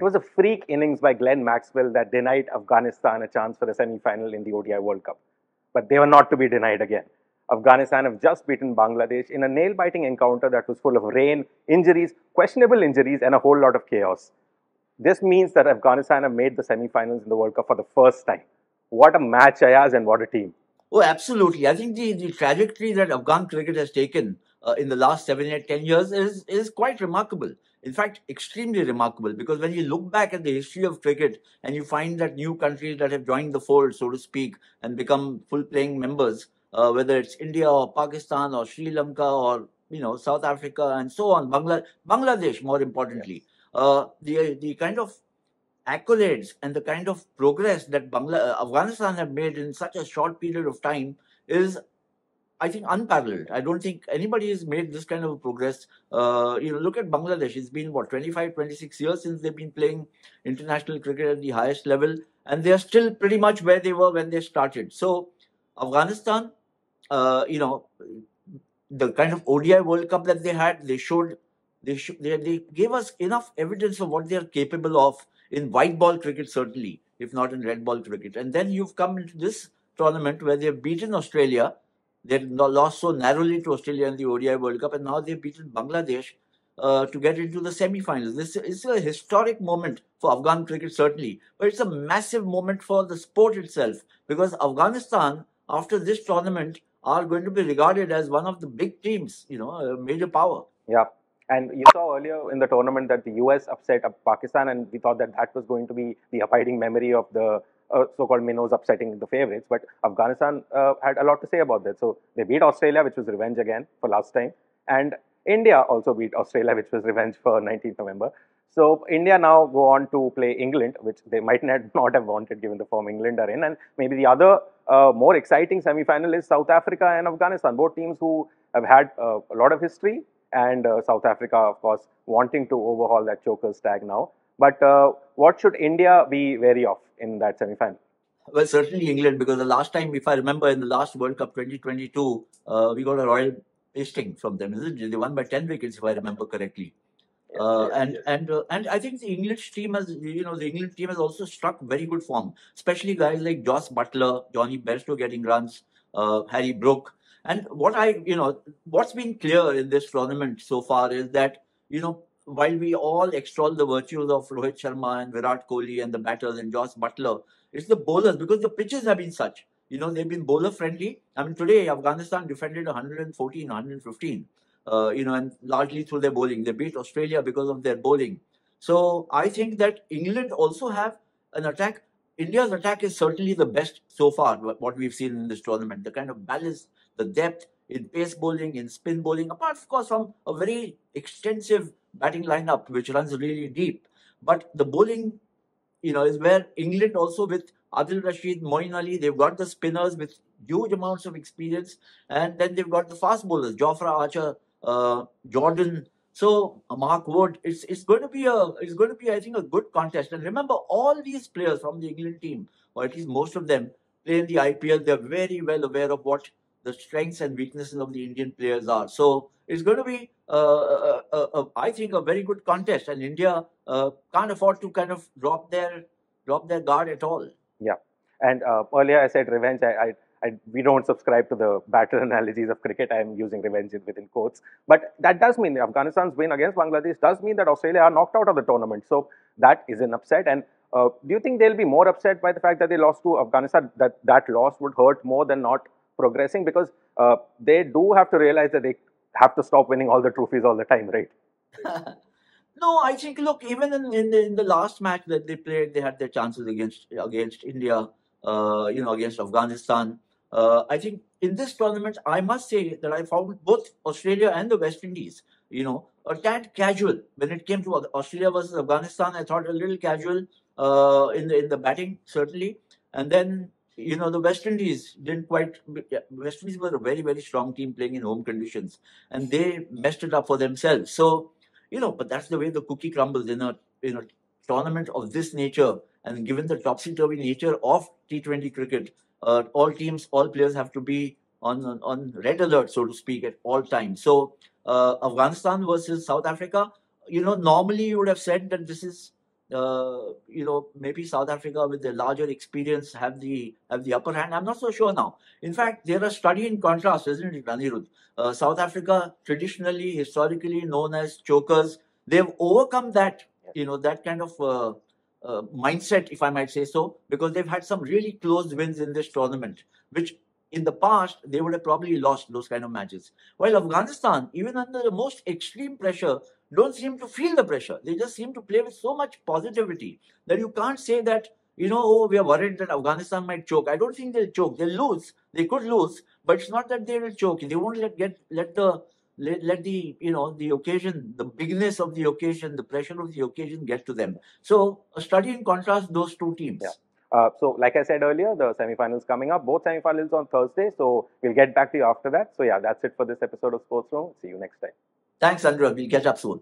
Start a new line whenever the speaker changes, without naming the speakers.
was a freak innings by Glenn Maxwell that denied Afghanistan a chance for a semi-final in the ODI World Cup. But they were not to be denied again. Afghanistan have just beaten Bangladesh in a nail-biting encounter that was full of rain, injuries, questionable injuries, and a whole lot of chaos. This means that Afghanistan have made the semi-finals in the World Cup for the first time. What a match, Ayaz, and what a team.
Oh, absolutely. I think the trajectory that Afghan cricket has taken in the last 7, 8, 10 years is quite remarkable. In fact, extremely remarkable, because when you look back at the history of cricket and you find that new countries that have joined the fold, so to speak, and become full-playing members, whether it's India or Pakistan or Sri Lanka or South Africa and so on, Bangladesh more importantly, the kind of accolades and the kind of progress that Afghanistan have made in such a short period of time is, I think, unparalleled. I don't think anybody has made this kind of progress. Look at Bangladesh. It's been, 25, 26 years since they've been playing international cricket at the highest level, and they're still pretty much where they were when they started. So, Afghanistan, the kind of ODI World Cup that they had, they gave us enough evidence of what they are capable of in white ball cricket, certainly, if not in red ball cricket. And then you've come into this tournament where they've beaten Australia. They lost so narrowly to Australia in the ODI World Cup, and now they've beaten Bangladesh to get into the semi-finals. This is a historic moment for Afghan cricket, certainly, but it's a massive moment for the sport itself, because Afghanistan, after this tournament, are going to be regarded as one of the big teams, a major power.
Yeah. And you saw earlier in the tournament that the US upset Pakistan, and we thought that that was going to be the abiding memory of the so-called minnows upsetting the favorites. But Afghanistan had a lot to say about that. So they beat Australia, which was revenge again for last time. And India also beat Australia, which was revenge for 19th November. So India now go on to play England, which they might not have wanted given the form England are in. And maybe the other more exciting semi-final is South Africa and Afghanistan, both teams who have had a lot of history. And South Africa, of course, wanting to overhaul that Chokers tag now. But what should India be wary of in that semi-final?
Well, certainly England, because the last time, if I remember, in the last World Cup 2022, we got a royal pasting from them, isn't it? They won by 10 wickets, if I remember correctly. And I think the English team has also struck very good form, especially guys like Joss Butler, Johnny Bairstow getting runs, Harry Brook. And what's been clear in this tournament so far is that, while we all extol the virtues of Rohit Sharma and Virat Kohli and the batters and Joss Butler, it's the bowlers, because the pitches have been such. They've been bowler friendly. I mean, today Afghanistan defended 114, 115. And largely through their bowling. They beat Australia because of their bowling. So I think that England also have an attack. India's attack is certainly the best so far, what we've seen in this tournament. The kind of balance, the depth in pace bowling, in spin bowling, apart, of course, from a very extensive batting lineup, which runs really deep. But the bowling, is where England also, with Adil Rashid, Moeen Ali, they've got the spinners with huge amounts of experience. And then they've got the fast bowlers, Jofra Archer, Jordan, so Mark Wood. It's going to be I think, a good contest. And remember, all these players from the England team, or at least most of them, play in the IPL. They're very well aware of what the strengths and weaknesses of the Indian players are. So it's going to be, I think, a very good contest. And India can't afford to kind of drop their guard at all.
Yeah. And earlier I said revenge. We don't subscribe to the battle analogies of cricket. I am using revenge within quotes. But that does mean Afghanistan's win against Bangladesh does mean that Australia are knocked out of the tournament. So that is an upset. And do you think they'll be more upset by the fact that they lost to Afghanistan, that loss would hurt more than not progressing? Because they do have to realize that they have to stop winning all the trophies all the time, right?
No, I think, look, even in the last match that they played, they had their chances against India, against Afghanistan. I think in this tournament, I must say that I found both Australia and the West Indies, a tad casual. When it came to Australia versus Afghanistan, I thought a little casual in the batting, certainly. And then, the West Indies didn't quite. West Indies were a very, very strong team playing in home conditions, and they messed it up for themselves. So, but that's the way the cookie crumbles in a tournament of this nature, and given the topsy-turvy nature of T20 cricket. All teams, all players have to be on red alert, so to speak, at all times. So Afghanistan versus South Africa, normally you would have said that this is maybe South Africa with the larger experience have the upper hand. I'm not so sure now. In fact, they're a study in contrast, isn't it, Anirudh? South Africa, traditionally, historically known as chokers, they've overcome that, that kind of mindset, if I might say so, because they've had some really close wins in this tournament, which in the past they would have probably lost those kind of matches. While Afghanistan, even under the most extreme pressure, don't seem to feel the pressure. They just seem to play with so much positivity that you can't say that, oh, we are worried that Afghanistan might choke. I don't think they'll choke. They'll lose. They could lose, but it's not that they will choke. They won't let the the occasion, the bigness of the occasion, the pressure of the occasion get to them. So a study in contrast those two teams.
Yeah. So, like I said earlier, the semifinals coming up. Both semifinals on Thursday. So we'll get back to you after that. So yeah, that's it for this episode of Sports Room. See you next time.
Thanks, Andrew. We'll catch up soon.